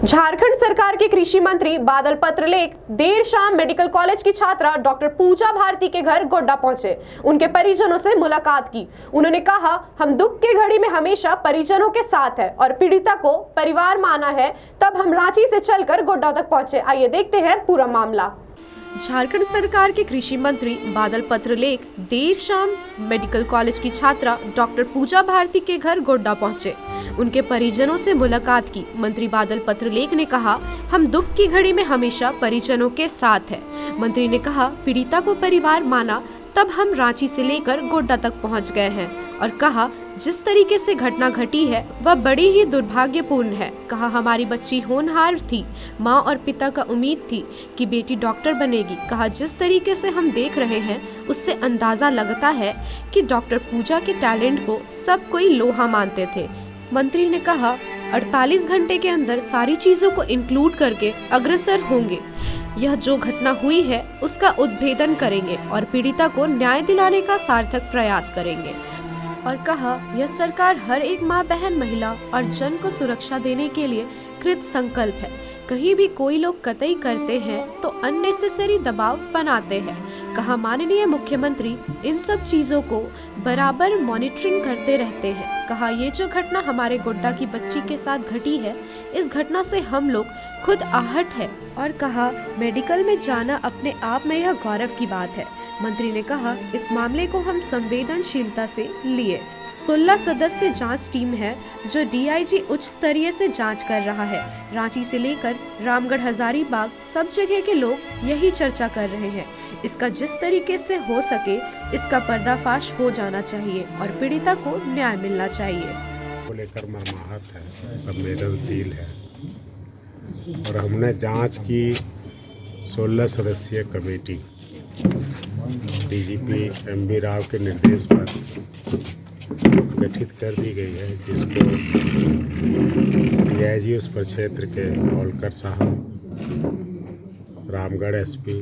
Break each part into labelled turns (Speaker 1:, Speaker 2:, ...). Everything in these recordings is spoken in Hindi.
Speaker 1: झारखंड सरकार के कृषि मंत्री बादल पत्रलेख देर शाम मेडिकल कॉलेज की छात्रा डॉक्टर पूजा भारती के घर गोड्डा पहुंचे। उनके परिजनों से मुलाकात की। उन्होंने कहा, हम दुख की घड़ी में हमेशा परिजनों के साथ है और पीड़िता को परिवार माना है, तब हम रांची से चलकर गोड्डा तक पहुंचे। आइए देखते हैं पूरा मामला। झारखंड सरकार के कृषि मंत्री बादल पत्रलेख देर शाम मेडिकल कॉलेज की छात्रा डॉक्टर पूजा भारती के घर गोड्डा पहुंचे। उनके परिजनों से मुलाकात की। मंत्री बादल पत्रलेख ने कहा, हम दुख की घड़ी में हमेशा परिजनों के साथ है। मंत्री ने कहा, पीड़िता को परिवार माना, तब हम रांची से लेकर गोड्डा तक पहुंच गए हैं और कहा, जिस तरीके से घटना घटी है वह बड़ी ही दुर्भाग्यपूर्ण है। कहा, हमारी बच्ची होनहार थी, माँ और पिता का उम्मीद थी कि बेटी डॉक्टर बनेगी। कहा, जिस तरीके से हम देख रहे हैं उससे अंदाजा लगता है कि डॉक्टर पूजा के टैलेंट को सब कोई लोहा मानते थे। मंत्री ने कहा, 48 घंटे के अंदर सारी चीजों को इंक्लूड करके अग्रसर होंगे। यह जो घटना हुई है उसका उद्भेदन करेंगे और पीड़िता को न्याय दिलाने का सार्थक प्रयास करेंगे। और कहा, यह सरकार हर एक माँ, बहन, महिला और जन को सुरक्षा देने के लिए कृत संकल्प है। कहीं भी कोई लोग कतई करते हैं तो अननेसेसरी दबाव बनाते हैं। कहा, माननीय मुख्यमंत्री इन सब चीजों को बराबर मॉनिटरिंग करते रहते हैं। कहा, ये जो घटना हमारे गोड्डा की बच्ची के साथ घटी है, इस घटना से हम लोग खुद आहत है। और कहा, मेडिकल में जाना अपने आप में यह गौरव की बात है। मंत्री ने कहा, इस मामले को हम संवेदनशीलता से लिए। 16 सदस्य जांच टीम है जो डीआईजी उच्च स्तरीय से जांच कर रहा है। रांची से लेकर रामगढ़, हजारीबाग सब जगह के लोग यही चर्चा कर रहे हैं। इसका जिस तरीके से हो सके इसका पर्दाफाश हो जाना चाहिए और पीड़िता को न्याय मिलना चाहिए।
Speaker 2: को लेकर मर्माहत है, संवेदनशील है और हमने जांच की 16 सदस्यीय कमेटी डीजीपी एमवी राव के निर्देश पर गठित कर दी गई है, जिसको डीआईजी उस प्रक्षेत्र के होलकर साहब, रामगढ़ एसपी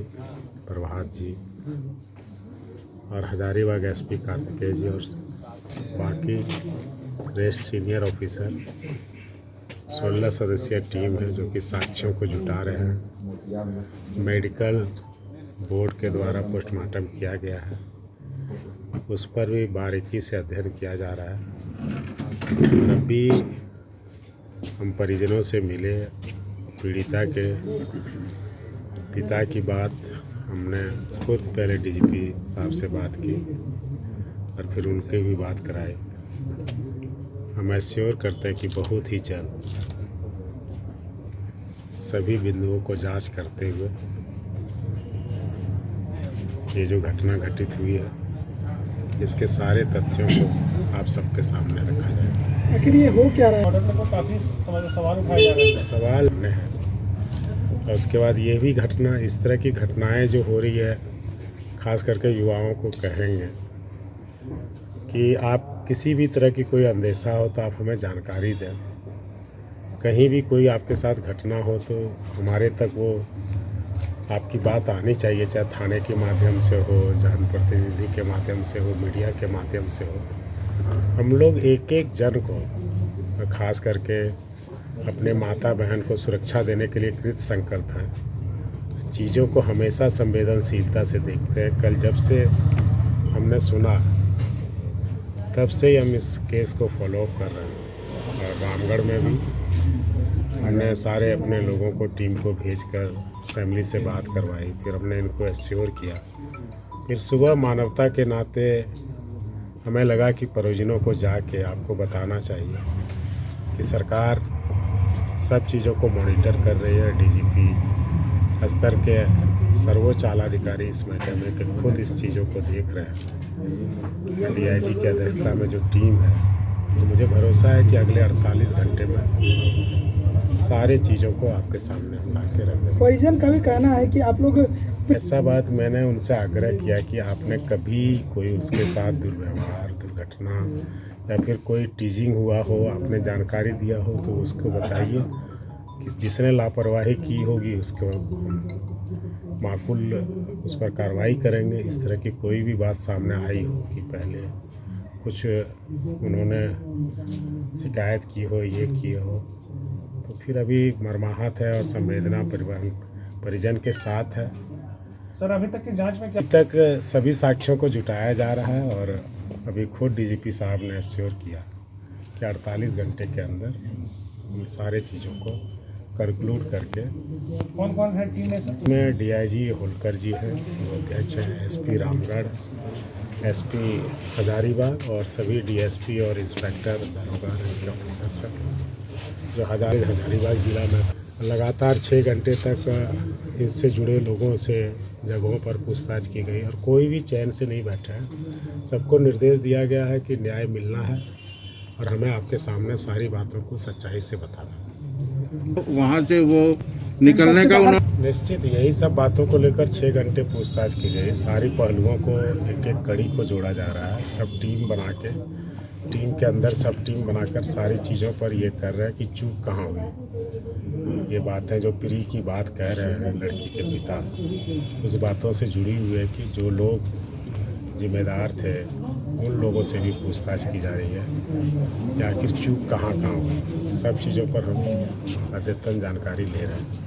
Speaker 2: प्रभात जी और हजारीबाग एसपी कार्तिकेय जी और बाकी रेस्ट सीनियर ऑफिसर्स 16 सदस्यीय टीम है जो कि साक्ष्यों को जुटा रहे हैं। मेडिकल बोर्ड के द्वारा पोस्टमार्टम किया गया है, उस पर भी बारीकी से अध्ययन किया जा रहा है। अभी हम परिजनों से मिले, पीड़िता के पिता की बात हमने खुद पहले डीजीपी साहब से बात की और फिर उनके भी बात कराई। हम एश्योर करते हैं कि बहुत ही जल्द सभी बिंदुओं को जांच करते हुए ये जो घटना घटित हुई है इसके सारे तथ्यों को आप सबके सामने रखा जाए।
Speaker 3: आखिर ये हो क्या रहा है?
Speaker 4: ऑर्डर में तो काफ़ी सवाल उठाए जा रहे हैं।
Speaker 2: सवाल में है और उसके बाद ये भी घटना, इस तरह की घटनाएं जो हो रही है, खास करके युवाओं को कहेंगे कि आप किसी भी तरह की कोई अंदेशा हो तो आप हमें जानकारी दें। कहीं भी कोई आपके साथ घटना हो तो हमारे तक वो आपकी बात आनी चाहिए, चाहे थाने के माध्यम से हो, जनप्रतिनिधि के माध्यम से हो, मीडिया के माध्यम से हो। हम लोग एक एक जन को, खास करके अपने माता बहन को सुरक्षा देने के लिए कृत संकल्प हैं। चीज़ों को हमेशा संवेदनशीलता से देखते हैं। कल जब से हमने सुना तब से ही हम इस केस को फॉलोअप कर रहे हैं और रामगढ़ में भी हमने सारे अपने लोगों को, टीम को भेजकर फैमिली से बात करवाई। फिर हमने इनको एश्योर किया। फिर सुबह मानवता के नाते हमें लगा कि परिजनों को जाके आपको बताना चाहिए कि सरकार सब चीज़ों को मॉनिटर कर रही है। डीजीपी स्तर के सर्वोच्च आला अधिकारी इस मैटर में कि खुद इस चीज़ों को देख रहे हैं। डीआईजी की अध्यक्षता में जो टीम है, तो मुझे भरोसा है कि अगले 48 घंटे में सारे चीज़ों को आपके सामने हम ला के रख देंगे।
Speaker 3: परिजन का भी कहना है कि आप लोग
Speaker 2: ऐसा बात मैंने उनसे आग्रह किया कि आपने कभी कोई उसके साथ दुर्व्यवहार, दुर्घटना या फिर कोई टीजिंग हुआ हो, आपने जानकारी दिया हो तो उसको बताइए कि जिसने लापरवाही की होगी उसको माकूल उस पर कार्रवाई करेंगे। इस तरह की कोई भी बात सामने आई हो कि पहले कुछ उन्होंने शिकायत की हो, ये किए हो, तो तो फिर अभी मर्माहत है और संवेदना परिजन के साथ है।
Speaker 4: सर अभी तक की जांच में क्या
Speaker 2: अभी तक सभी साक्ष्यों को जुटाया जा रहा है और अभी खुद डीजीपी साहब ने एश्योर किया कि 48 घंटे के अंदर हम सारे चीज़ों को कंक्लूड करके
Speaker 4: कौन कौन है टीम में सर?
Speaker 2: में डीआईजी होलकर जी हैं, वो अध्यक्ष हैं, एसपी रामगढ़, एसपी हजारीबाग और सभी डीएसपी और इंस्पेक्टर दरोगा रेंज ऑफिसर्स हैं जो हजारीबाग जिला में लगातार 6 घंटे तक इससे जुड़े लोगों से जगहों पर पूछताछ की गई और कोई भी चैन से नहीं बैठा है। सबको निर्देश दिया गया है कि न्याय मिलना है और हमें आपके सामने सारी बातों को सच्चाई से बताना।
Speaker 5: वहाँ से वो निकलने का
Speaker 2: निश्चित यही सब बातों को लेकर 6 घंटे पूछताछ की गई। सारी पहलुओं को एक एक कड़ी को जोड़ा जा रहा है। सब टीम बना के टीम के अंदर सब टीम बनाकर सारी चीज़ों पर ये कर रहे हैं कि चूक कहाँ हुई। ये बातें जो प्री की बात कह रहे हैं लड़की के पिता, उस बातों से जुड़ी हुई है कि जो लोग जिम्मेदार थे उन लोगों से भी पूछताछ की जा रही है कि आखिर चूक कहाँ हुई। सब चीज़ों पर हम अद्यतन जानकारी ले रहे हैं।